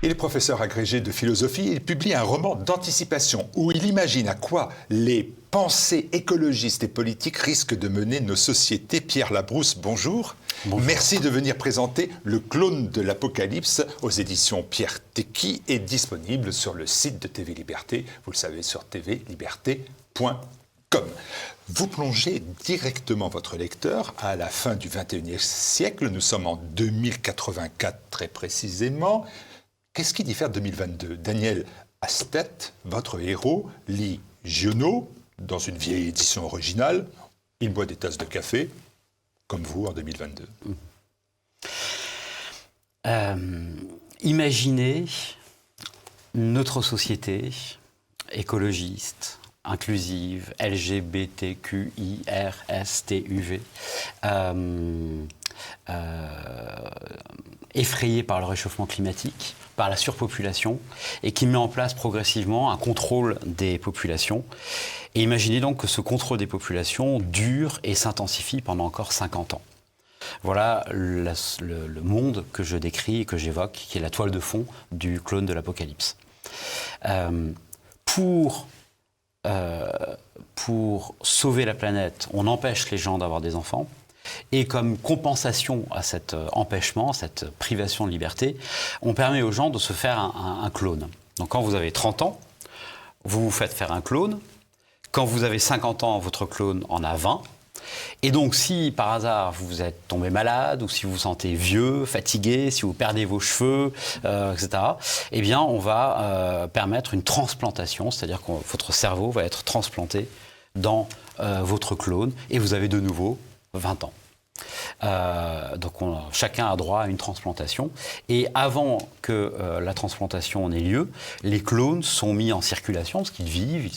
Il est professeur agrégé de philosophie. Il publie un roman d'anticipation où il imagine à quoi les pensées écologistes et politiques risquent de mener nos sociétés. Pierre Labrousse, bonjour. Bonjour. Merci de venir présenter Le clone de l'Apocalypse aux éditions Pierre Tecky et disponible sur le site de TV Liberté, vous le savez, sur tvliberté.com. Vous plongez directement votre lecteur à la fin du XXIe siècle. Nous sommes en 2084 très précisément. Qu'est-ce qui diffère de 2022 ? Daniel Astet, votre héros, lit Giono dans une vieille édition originale. Il boit des tasses de café, comme vous en 2022. Imaginez notre société écologiste, inclusive, LGBTQIRSTUV, effrayée par le réchauffement climatique, par la surpopulation, et qui met en place progressivement un contrôle des populations. Et imaginez donc que ce contrôle des populations dure et s'intensifie pendant encore 50 ans. Voilà le monde que je décris et que j'évoque, qui est la toile de fond du clone de l'Apocalypse. Pour sauver la planète, on empêche les gens d'avoir des enfants. Et comme compensation à cet empêchement, cette privation de liberté, on permet aux gens de se faire un clone. Donc quand vous avez 30 ans, vous vous faites faire un clone. Quand vous avez 50 ans, votre clone en a 20. Et donc si par hasard vous êtes tombé malade, ou si vous vous sentez vieux, fatigué, si vous perdez vos cheveux, etc., eh bien on va permettre une transplantation, c'est-à-dire que votre cerveau va être transplanté dans votre clone, et vous avez de nouveau 20 ans. Donc chacun a droit à une transplantation. Et avant que la transplantation n'ait lieu, les clones sont mis en circulation parce qu'ils vivent, ils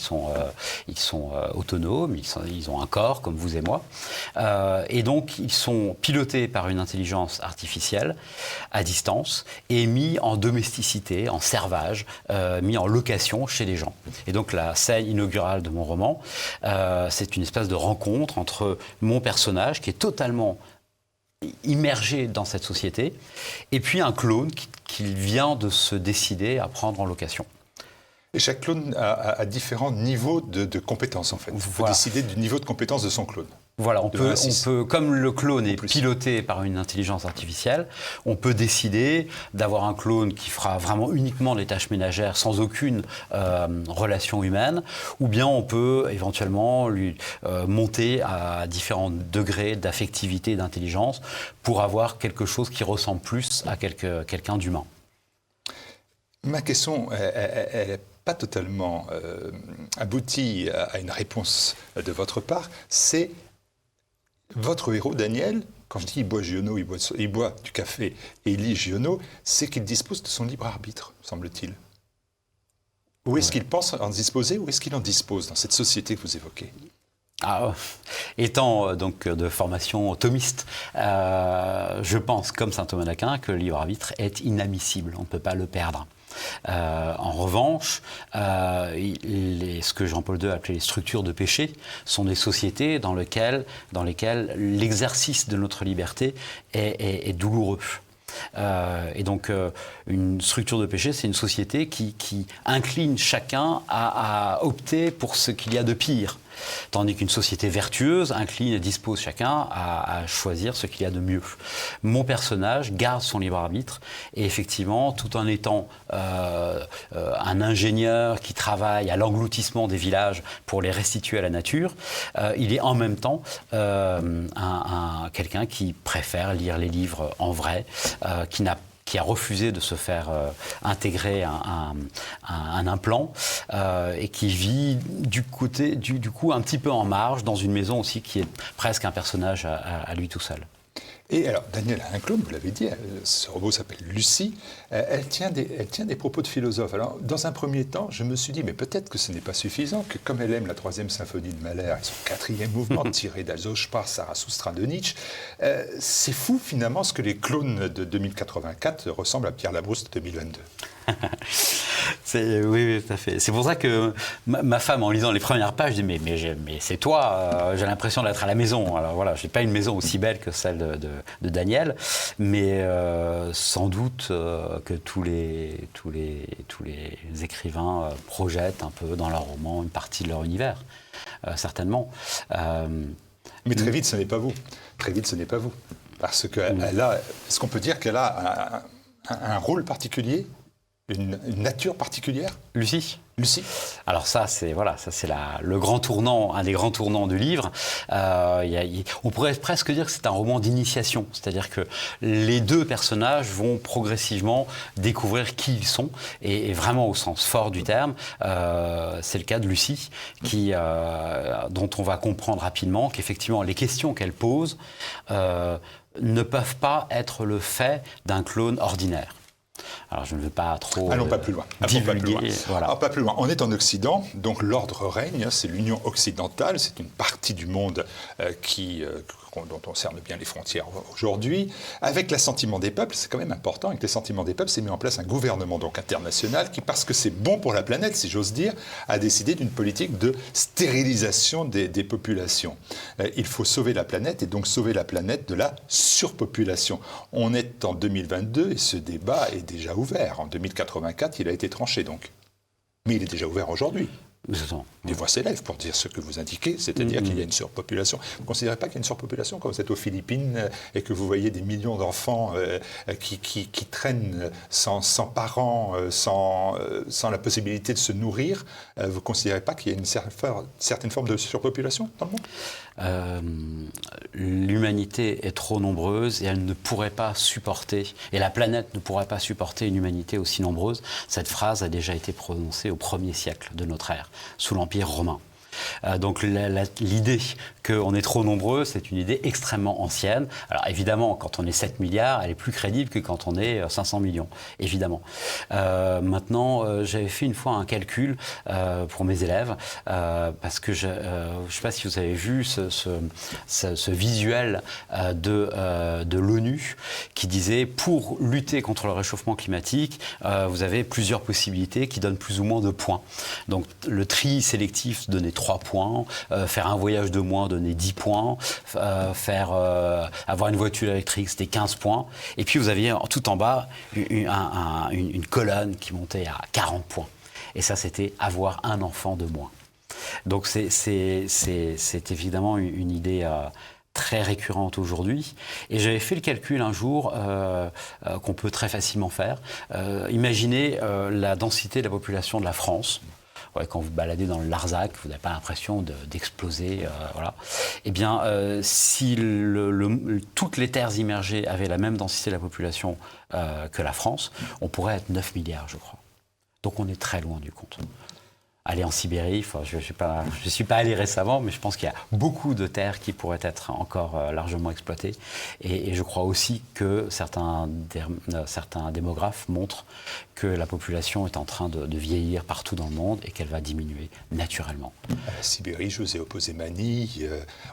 sont autonomes, ils ont un corps comme vous et moi. Et donc ils sont pilotés par une intelligence artificielle à distance et mis en domesticité, en servage, mis en location chez les gens. Et donc la scène inaugurale de mon roman, c'est une espèce de rencontre entre mon personnage qui est totalement immergé dans cette société, et puis un clone qui vient de se décider à prendre en location. Et chaque clone a différents niveaux de compétences, en fait. Il faut décider du niveau de compétence de son clone. Voilà, on peut, comme le clone est piloté par une intelligence artificielle, on peut décider d'avoir un clone qui fera vraiment uniquement les tâches ménagères sans aucune relation humaine, ou bien on peut éventuellement lui monter à différents degrés d'affectivité et d'intelligence pour avoir quelque chose qui ressemble plus à quelqu'un d'humain. Ma question, elle n'est pas totalement aboutie à une réponse de votre part, c'est votre héros, Daniel, quand je dis il boit Giono, il boit du café et il lit Giono, c'est qu'il dispose de son libre arbitre, semble-t-il. Où est-ce qu'il pense en disposer, ou est-ce qu'il en dispose dans cette société que vous évoquez ? Étant donc de formation thomiste, je pense, comme saint Thomas d'Aquin, que le libre arbitre est inadmissible, on ne peut pas le perdre. En revanche, ce que Jean-Paul II appelait les structures de péché sont des sociétés dans lesquelles l'exercice de notre liberté est douloureux. Et donc, une structure de péché, c'est une société qui incline chacun à opter pour ce qu'il y a de pire. Tandis qu'une société vertueuse incline et dispose chacun à choisir ce qu'il y a de mieux. Mon personnage garde son libre arbitre, et effectivement, tout en étant un ingénieur qui travaille à l'engloutissement des villages pour les restituer à la nature, il est en même temps quelqu'un qui préfère lire les livres en vrai, qui a refusé de se faire intégrer un implant, et qui vit du coup un petit peu en marge dans une maison aussi qui est presque un personnage à lui tout seul. Et alors, Daniel a un clone, vous l'avez dit, ce robot s'appelle Lucie, elle tient des propos de philosophe. Alors, dans un premier temps, je me suis dit, mais peut-être que ce n'est pas suffisant, que comme elle aime la 3e symphonie de Mahler et son 4e mouvement tiré d'Azospar, Zarathustra de Nietzsche, c'est fou finalement ce que les clones de 2084 ressemblent à Pierre Labrousse de 2022. Oui, tout à fait. C'est pour ça que ma femme, en lisant les premières pages, dit mais c'est toi, j'ai l'impression d'être à la maison. Alors voilà, j'ai pas une maison aussi belle que celle de Daniel, mais sans doute que tous les écrivains projettent un peu dans leur roman une partie de leur univers, certainement. Mais très vite, ce n'est pas vous. Très vite, ce n'est pas vous. Parce est-ce qu'on peut dire qu'elle a un rôle particulier, une nature particulière? Lucie. Alors ça, c'est le grand tournant, un des grands tournants du livre. On pourrait presque dire que c'est un roman d'initiation, c'est-à-dire que les deux personnages vont progressivement découvrir qui ils sont, et vraiment au sens fort du terme. C'est le cas de Lucie, dont on va comprendre rapidement qu'effectivement les questions qu'elle pose ne peuvent pas être le fait d'un clone ordinaire. Alors je ne veux pas trop Allons pas plus loin. Voilà. Pas plus loin. On est en Occident, donc l'ordre règne, c'est l'Union occidentale, c'est une partie du monde dont on cerne bien les frontières aujourd'hui. Avec l'assentiment des peuples, c'est quand même important, avec l'assentiment des peuples, c'est mis en place un gouvernement donc international qui, parce que c'est bon pour la planète, si j'ose dire, a décidé d'une politique de stérilisation des populations. Il faut sauver la planète, et donc sauver la planète de la surpopulation. On est en 2022 et ce débat est déjà ouvert. En 2084, il a été tranché donc. Mais il est déjà ouvert aujourd'hui. Des voix s'élèvent pour dire ce que vous indiquez, c'est-à-dire qu'il y a une surpopulation. Vous ne considérez pas qu'il y a une surpopulation quand vous êtes aux Philippines et que vous voyez des millions d'enfants qui traînent sans parents, sans la possibilité de se nourrir? Vous ne considérez pas qu'il y a une certaine forme de surpopulation dans le monde? L'humanité est trop nombreuse et elle ne pourrait pas supporter, et la planète ne pourrait pas supporter une humanité aussi nombreuse. Cette phrase a déjà été prononcée au 1er siècle de notre ère, sous l'Empire romain. Donc l'idée qu'on est trop nombreux, c'est une idée extrêmement ancienne. Alors évidemment, quand on est 7 milliards, elle est plus crédible que quand on est 500 millions, évidemment. Maintenant, j'avais fait une fois un calcul pour mes élèves, parce que je ne sais pas si vous avez vu ce visuel de l'ONU qui disait, pour lutter contre le réchauffement climatique, vous avez plusieurs possibilités qui donnent plus ou moins de points. Donc le tri sélectif donnait 3 points, faire un voyage de moins donnait 10 points, avoir une voiture électrique c'était 15 points, et puis vous aviez tout en bas une colonne qui montait à 40 points. Et ça, c'était avoir un enfant de moins. Donc c'est évidemment une idée très récurrente aujourd'hui. Et j'avais fait le calcul un jour qu'on peut très facilement faire. Imaginez la densité de la population de la France. Ouais, quand vous baladez dans le Larzac, vous n'avez pas l'impression d'exploser. Voilà. Eh bien, si toutes les terres immergées avaient la même densité de la population que la France, on pourrait être 9 milliards, je crois. Donc on est très loin du compte. Aller en Sibérie, je ne suis pas allé récemment, mais je pense qu'il y a beaucoup de terres qui pourraient être encore largement exploitées. Et je crois aussi que certains démographes montrent que la population est en train de vieillir partout dans le monde et qu'elle va diminuer naturellement. À la Sibérie, je vous ai opposé Manille.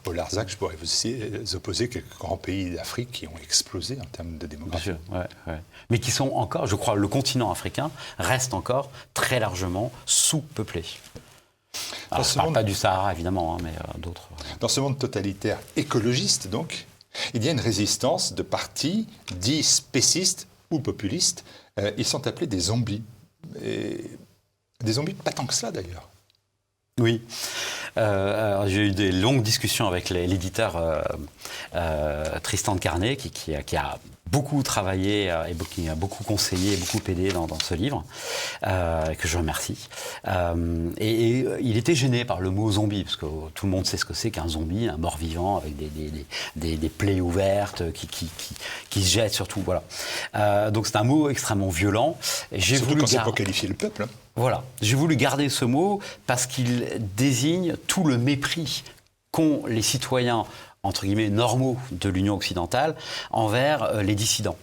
Au Larzac, je pourrais vous opposer quelques grands pays d'Afrique qui ont explosé en termes de démographie. Bien sûr, ouais. Mais qui sont encore, je crois, le continent africain reste encore très largement sous-peuplé. Alors, je ne parle pas du Sahara, évidemment, mais d'autres. Dans ce monde totalitaire écologiste, donc, il y a une résistance de partis dits spécistes ou populistes. Ils sont appelés des zombies. Et des zombies, pas tant que ça, d'ailleurs. Oui. J'ai eu des longues discussions avec l'éditeur Tristan de Carnet, qui a beaucoup travaillé et qui a beaucoup conseillé et beaucoup aidé dans ce livre, que je remercie. Et il était gêné par le mot zombie, parce que tout le monde sait ce que c'est qu'un zombie, un mort-vivant avec des plaies ouvertes qui se jettent surtout. Voilà. Donc c'est un mot extrêmement violent. Et surtout quand c'est pour qualifier le peuple. Hein. Voilà. J'ai voulu garder ce mot parce qu'il désigne tout le mépris qu'ont les citoyens entre guillemets, normaux de l'Union occidentale envers les dissidents.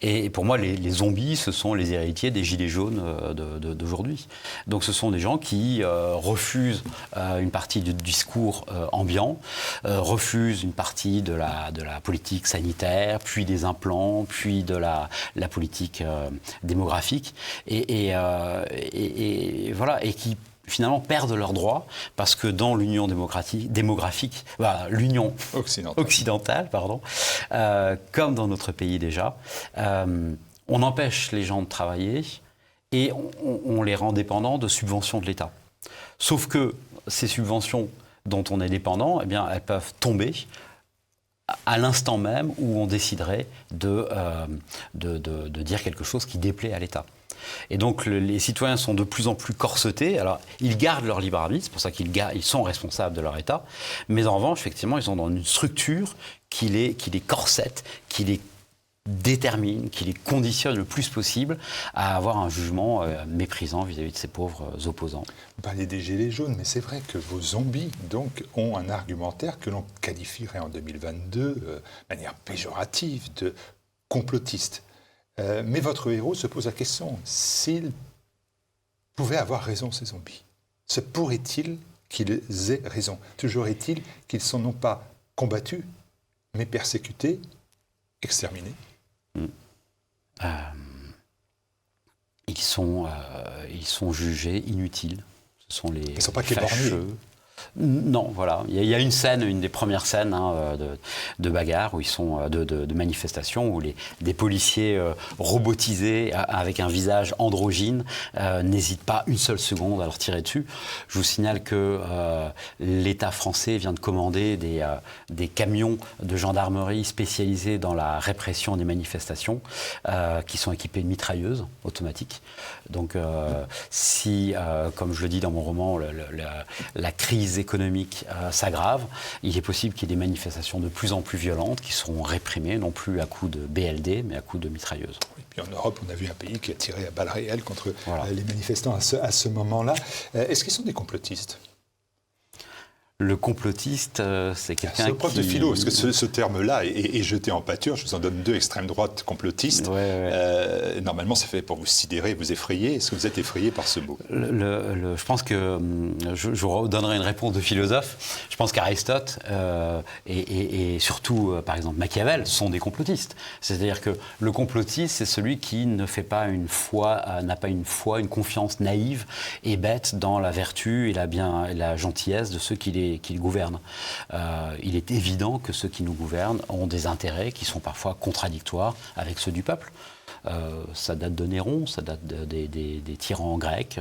Et pour moi, les zombies, ce sont les héritiers des gilets jaunes d'aujourd'hui. Donc ce sont des gens qui refusent une partie du discours ambiant, refusent une partie de la politique sanitaire, puis des implants, puis de la politique démographique, et voilà, et qui finalement perdent leurs droits parce que dans l'Union démographique, l'Union occidentale, comme dans notre pays déjà, on empêche les gens de travailler et on les rend dépendants de subventions de l'État. Sauf que ces subventions dont on est dépendant, eh bien, elles peuvent tomber à l'instant même où on déciderait de dire quelque chose qui déplaît à l'État. Et donc les citoyens sont de plus en plus corsetés. Alors ils gardent leur libre arbitre, c'est pour ça qu'ils sont responsables de leur État. Mais en revanche, effectivement, ils sont dans une structure qui les corsette, qui les détermine, qui les conditionne le plus possible à avoir un jugement méprisant vis-à-vis de ces pauvres opposants. Vous parlez des gilets jaunes, mais c'est vrai que vos zombies donc, ont un argumentaire que l'on qualifierait en 2022 de manière péjorative de complotiste. Mais votre héros se pose la question, s'il pouvait avoir raison, ces zombies, se pourrait-il qu'ils aient raison? Toujours est-il qu'ils sont non pas combattus, mais persécutés, exterminés. Ils sont jugés inutiles. Ce sont les Ils ne sont pas fâcheux. Non, voilà. Il y a une scène, une des premières scènes de bagarre, où ils sont de manifestation, où des policiers robotisés avec un visage androgyne n'hésitent pas une seule seconde à leur tirer dessus. Je vous signale que l'État français vient de commander des camions de gendarmerie spécialisés dans la répression des manifestations, qui sont équipés de mitrailleuses automatiques. Donc, si, comme je le dis dans mon roman, la crise économique s'aggrave, il est possible qu'il y ait des manifestations de plus en plus violentes qui seront réprimées, non plus à coups de BLD, mais à coups de mitrailleuses. Oui, puis en Europe, on a vu un pays qui a tiré à balles réelles contre les manifestants à ce moment-là. Est-ce qu'ils sont des complotistes ? Le complotiste, c'est quelqu'un qui... C'est prof de philo, parce que ce terme-là est jeté en pâture. Je vous en donne deux, extrême droite, complotistes. Ouais. Normalement, c'est fait pour vous sidérer, vous effrayer. Est-ce que vous êtes effrayé par ce mot ? Je pense que je vous donnerai une réponse de philosophe. Je pense qu'Aristote et surtout, par exemple, Machiavel sont des complotistes. C'est-à-dire que le complotiste, c'est celui qui ne fait pas n'a pas une foi, une confiance naïve et bête dans la vertu et la gentillesse de ceux qui les gouvernent. Il est évident que ceux qui nous gouvernent ont des intérêts qui sont parfois contradictoires avec ceux du peuple. Ça date de Néron, ça date des tyrans grecs,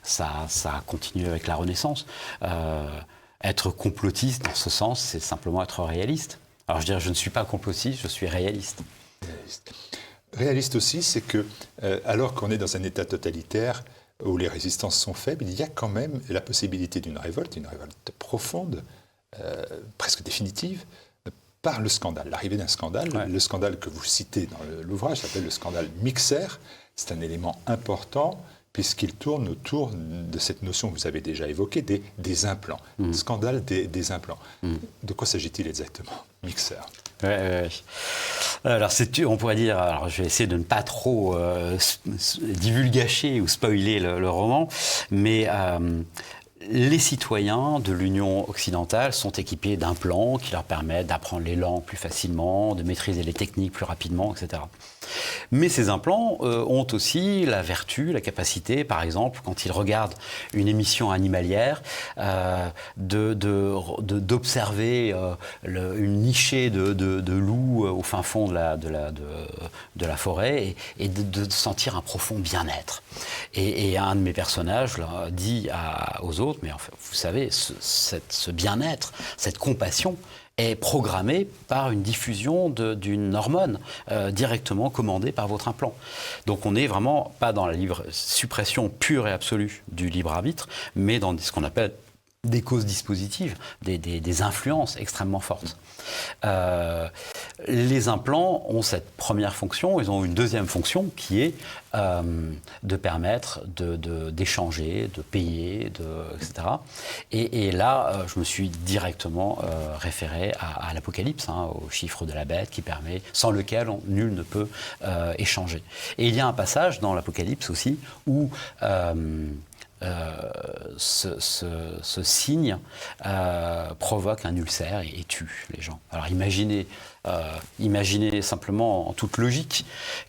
ça a continué avec la Renaissance. Être complotiste, dans ce sens, c'est simplement être réaliste. Alors je dirais, je ne suis pas complotiste, je suis réaliste. Réaliste aussi, c'est que, alors qu'on est dans un État totalitaire, où les résistances sont faibles, il y a quand même la possibilité d'une révolte profonde, presque définitive, par le scandale, l'arrivée d'un scandale. Ouais. Le scandale que vous citez dans l'ouvrage s'appelle le scandale Mixer. C'est un élément important puisqu'il tourne autour de cette notion que vous avez déjà évoquée, des implants. Scandale des implants. De quoi s'agit-il exactement, Mixer ? Alors, on pourrait dire, alors je vais essayer de ne pas trop divulgacher ou spoiler le roman, mais les citoyens de l'Union occidentale sont équipés d'implants qui leur permettent d'apprendre les langues plus facilement, de maîtriser les techniques plus rapidement, etc. Mais ces implants ont aussi la vertu, la capacité, par exemple, quand ils regardent une émission animalière, d'observer une nichée de loups au fin fond de la forêt et de sentir un profond bien-être. Et un de mes personnages là, dit aux autres, mais en fait, vous savez, ce bien-être, cette compassion, est programmé par une diffusion d'une hormone directement commandée par votre implant. Donc on n'est vraiment pas dans la suppression pure et absolue du libre arbitre, mais dans ce qu'on appelle des causes dispositives, des influences extrêmement fortes. Les implants ont cette première fonction, ils ont une deuxième fonction qui est de permettre d'échanger, de payer, etc. Et là, je me suis directement référé à l'Apocalypse, au chiffre de la bête qui permet, sans lequel nul ne peut échanger. Et il y a un passage dans l'Apocalypse aussi où ce signe provoque un ulcère et tue les gens. Alors imaginez simplement en toute logique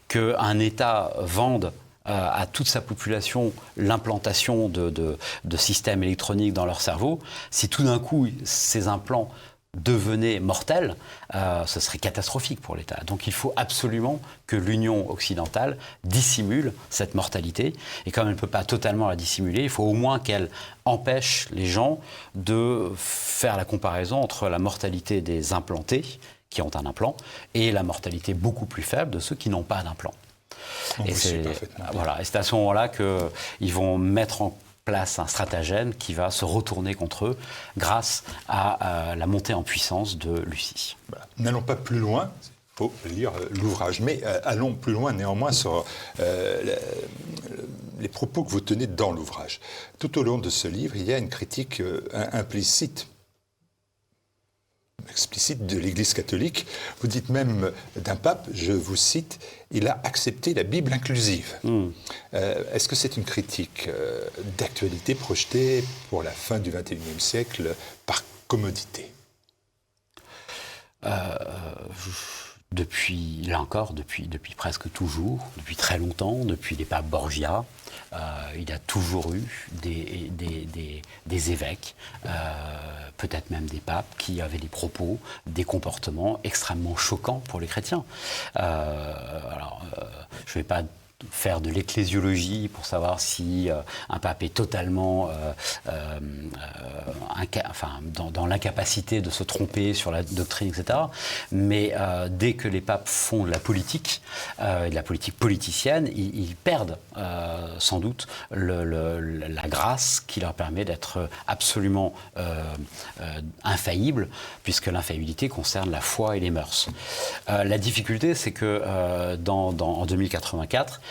qu'un État vende à toute sa population l'implantation de systèmes électroniques dans leur cerveau. Si tout d'un coup ces implants devenait mortel, ce serait catastrophique pour l'État. Donc il faut absolument que l'Union occidentale dissimule cette mortalité. Et comme elle ne peut pas totalement la dissimuler, il faut au moins qu'elle empêche les gens de faire la comparaison entre la mortalité des implantés, qui ont un implant, et la mortalité beaucoup plus faible de ceux qui n'ont pas d'implant. Et c'est à ce moment-là qu'ils vont mettre en place un stratagème qui va se retourner contre eux grâce à la montée en puissance de Lucie. Voilà. N'allons pas plus loin, il faut lire l'ouvrage, mais allons plus loin néanmoins sur les propos que vous tenez dans l'ouvrage. Tout au long de ce livre, il y a une critique explicite de l'Église catholique. Vous dites même d'un pape, je vous cite, il a accepté la Bible inclusive. Est-ce que c'est une critique d'actualité projetée pour la fin du XXIe siècle par commodité ? Depuis presque toujours, depuis très longtemps, depuis les papes Borgia, il y a toujours eu des évêques, peut-être même des papes, qui avaient des propos, des comportements extrêmement choquants pour les chrétiens. Je ne vais pas faire de l'ecclésiologie pour savoir si un pape est totalement dans l'incapacité de se tromper sur la doctrine, etc. Mais dès que les papes font de la politique, de la politique politicienne, ils perdent sans doute la grâce qui leur permet d'être absolument infaillibles, puisque l'infaillibilité concerne la foi et les mœurs. La difficulté, c'est que en 2084,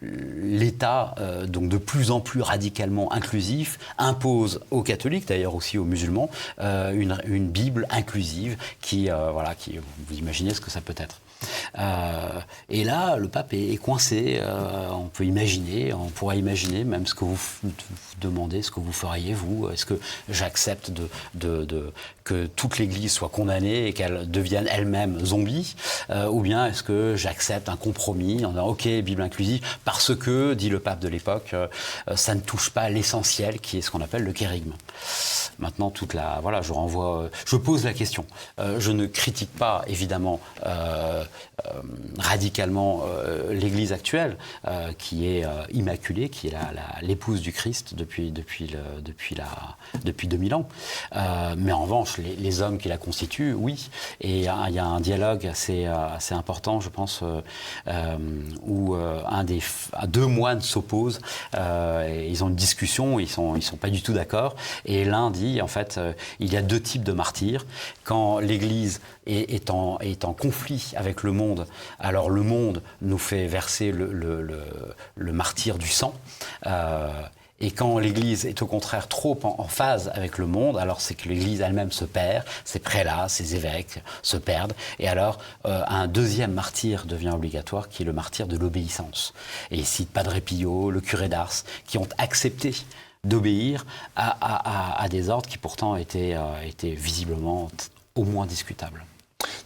l'État, donc de plus en plus radicalement inclusif, impose aux catholiques, d'ailleurs aussi aux musulmans, une Bible inclusive qui, vous imaginez ce que ça peut être. Et là, le pape est coincé. On pourrait imaginer même ce que vous demandez, ce que vous feriez, vous. Est-ce que j'accepte que toute l'Église soit condamnée et qu'elle devienne elle-même zombie, ou bien est-ce que j'accepte un compromis en disant OK, Bible inclusive, parce que, dit le pape de l'époque, ça ne touche pas l'essentiel, qui est ce qu'on appelle le kérygme. Maintenant, je pose la question. Je ne critique pas, évidemment, radicalement l'Église actuelle, qui est immaculée, qui est l'épouse du Christ depuis 2000 ans. Mais en revanche, les hommes qui la constituent, oui. Et il y a un dialogue assez important, je pense, où deux moines s'opposent. Ils ont une discussion, ils sont pas du tout d'accord. Et l'un dit, en fait, il y a deux types de martyrs. Quand l'Église est en conflit avec le monde, alors le monde nous fait verser le martyre du sang. Et quand l'Église est au contraire trop en phase avec le monde, alors c'est que l'Église elle-même se perd, ses prélats, ses évêques se perdent, et alors un deuxième martyr devient obligatoire, qui est le martyr de l'obéissance. Et il cite Padre Pio, le curé d'Ars, qui ont accepté d'obéir à des ordres qui pourtant étaient visiblement au moins discutables.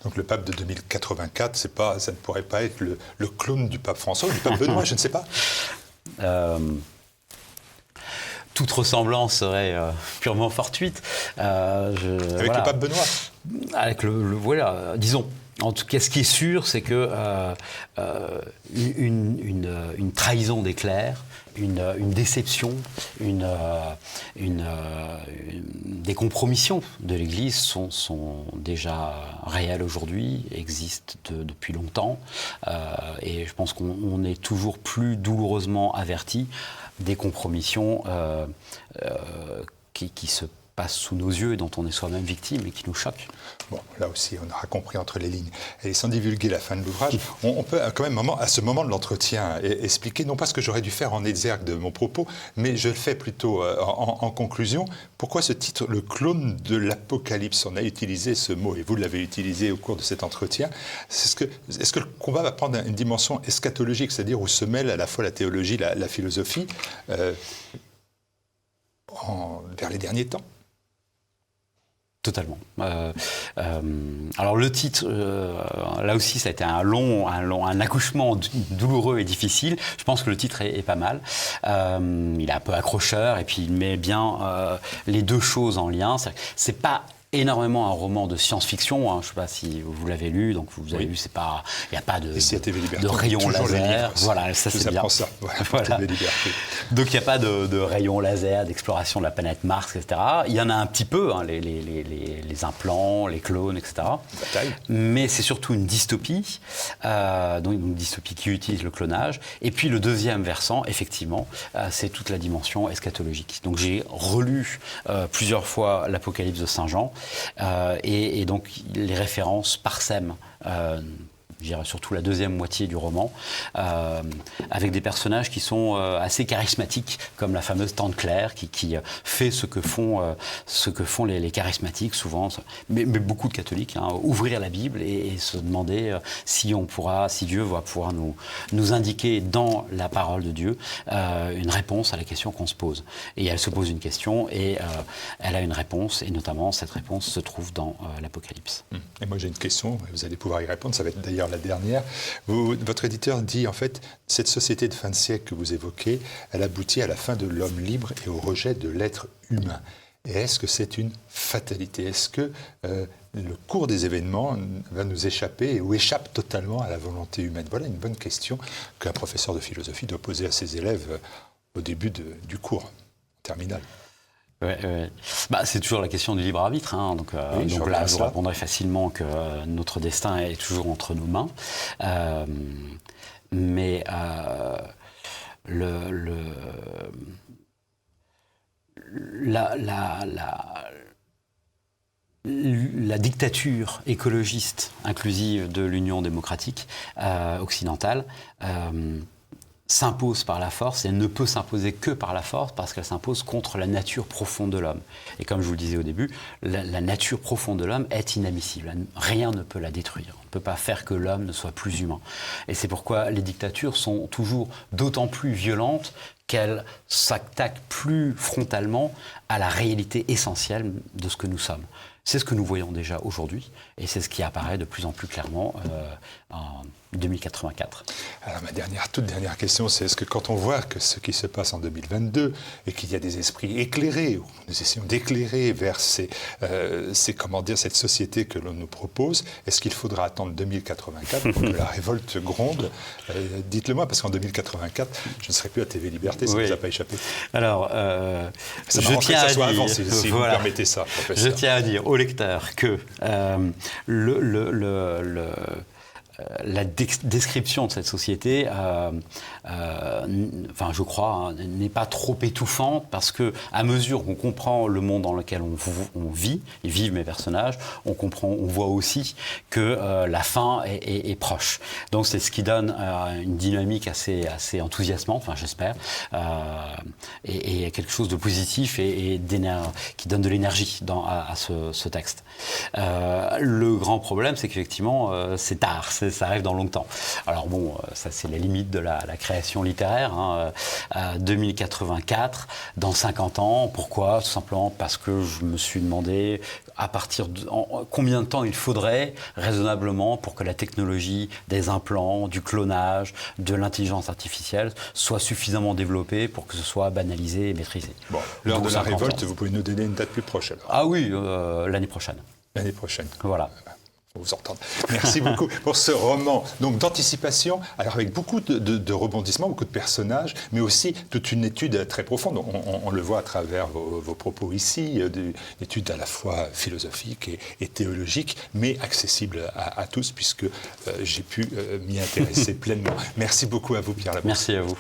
Donc le pape de 2084, ça ne pourrait pas être le clone du pape François ou du pape Benoît, je ne sais pas. Toute ressemblance serait purement fortuite. Avec le pape Benoît. Avec disons. En tout cas, ce qui est sûr, c'est que une trahison des clercs, une déception, des compromissions de l'Église sont déjà réel aujourd'hui, existe depuis longtemps, et je pense qu'on est toujours plus douloureusement averti des compromissions qui se passent sous nos yeux et dont on est soi-même victime et qui nous choquent. Bon, là aussi, on aura compris entre les lignes. Et sans divulguer la fin de l'ouvrage, on peut quand même, à ce moment de l'entretien, expliquer, non pas ce que j'aurais dû faire en exergue de mon propos, mais je le fais plutôt en conclusion. Pourquoi ce titre, le clone de l'Apocalypse? On a utilisé ce mot, et vous l'avez utilisé au cours de cet entretien. Est-ce que le combat va prendre une dimension eschatologique, c'est-à-dire où se mêle à la fois la théologie, la philosophie, vers les derniers temps? Totalement. Alors le titre, là aussi, ça a été un accouchement douloureux et difficile. Je pense que le titre est pas mal. Il est un peu accrocheur et puis il met bien les deux choses en lien. C'est pas énormément un roman de science-fiction. Je ne sais pas si vous l'avez lu, donc vous avez vu, il n'y a pas de rayon laser. Voilà, ça c'est bien. Ça. Voilà. Donc il n'y a pas de rayon laser, d'exploration de la planète Mars, etc. Il y en a un petit peu, les implants, les clones, etc. Mais c'est surtout une dystopie, donc une dystopie qui utilise le clonage. Et puis le deuxième versant, effectivement, c'est toute la dimension eschatologique. Donc j'ai relu plusieurs fois l'Apocalypse de Saint Jean. Et donc les références parsèment, je dirais surtout la deuxième moitié du roman, avec des personnages qui sont assez charismatiques, comme la fameuse Tante Claire, qui fait ce que font les charismatiques souvent, mais beaucoup de catholiques, ouvrir la Bible et se demander si Dieu va pouvoir nous indiquer dans la parole de Dieu une réponse à la question qu'on se pose. Et elle se pose une question et elle a une réponse, et notamment cette réponse se trouve dans l'Apocalypse. Et moi j'ai une question, vous allez pouvoir y répondre, ça va être d'ailleurs la dernière. Votre éditeur dit en fait, cette société de fin de siècle que vous évoquez, elle aboutit à la fin de l'homme libre et au rejet de l'être humain. Et est-ce que c'est une fatalité? Est-ce que le cours des événements va nous échapper ou échappe totalement à la volonté humaine? Voilà une bonne question qu'un professeur de philosophie doit poser à ses élèves au début du cours terminal. Ouais. C'est toujours la question du libre arbitre. Donc là, je répondrai facilement que notre destin est toujours entre nos mains. Mais la dictature écologiste inclusive de l'Union démocratique occidentale s'impose par la force, et elle ne peut s'imposer que par la force parce qu'elle s'impose contre la nature profonde de l'homme. Et comme je vous le disais au début, la nature profonde de l'homme est inadmissible. Rien ne peut la détruire. On ne peut pas faire que l'homme ne soit plus humain. Et c'est pourquoi les dictatures sont toujours d'autant plus violentes qu'elles s'attaquent plus frontalement à la réalité essentielle de ce que nous sommes. C'est ce que nous voyons déjà aujourd'hui, et c'est ce qui apparaît de plus en plus clairement en 2084. Alors ma toute dernière question, c'est est-ce que quand on voit que ce qui se passe en 2022 et qu'il y a des esprits éclairés, ou nous essayons d'éclairer vers cette société que l'on nous propose, est-ce qu'il faudra attendre 2084 pour que la révolte gronde? Dites-le moi, parce qu'en 2084, je ne serai plus à TV Liberté, ça ne vous a pas échappé. Alors, je tiens à dire, avant, si vous permettez ça, professeur. Je tiens à dire au lecteur que la description de cette société, je crois, n'est pas trop étouffante, parce que à mesure qu'on comprend le monde dans lequel on vit, et vivent mes personnages, on voit aussi que la fin est proche. Donc c'est ce qui donne une dynamique assez enthousiasmante, j'espère, et quelque chose de positif et qui donne de l'énergie à ce texte. Le grand problème, c'est qu'effectivement, c'est tard. Ça arrive dans longtemps. Alors bon, ça c'est la limite de la création littéraire. 2084, dans 50 ans. Pourquoi? Tout simplement parce que je me suis demandé combien de temps il faudrait raisonnablement pour que la technologie des implants, du clonage, de l'intelligence artificielle soit suffisamment développée pour que ce soit banalisé et maîtrisé. Bon, l'heure de la révolte, vous pouvez nous donner une date plus proche alors? Ah oui, l'année prochaine. L'année prochaine. Voilà. vous entendre. Merci beaucoup pour ce roman donc d'anticipation, alors avec beaucoup de rebondissements, beaucoup de personnages, mais aussi toute une étude très profonde. On le voit à travers vos propos ici, une étude à la fois philosophique et théologique, mais accessible à tous, puisque j'ai pu m'y intéresser pleinement. Merci beaucoup à vous, Pierre Labrousse. Merci à vous.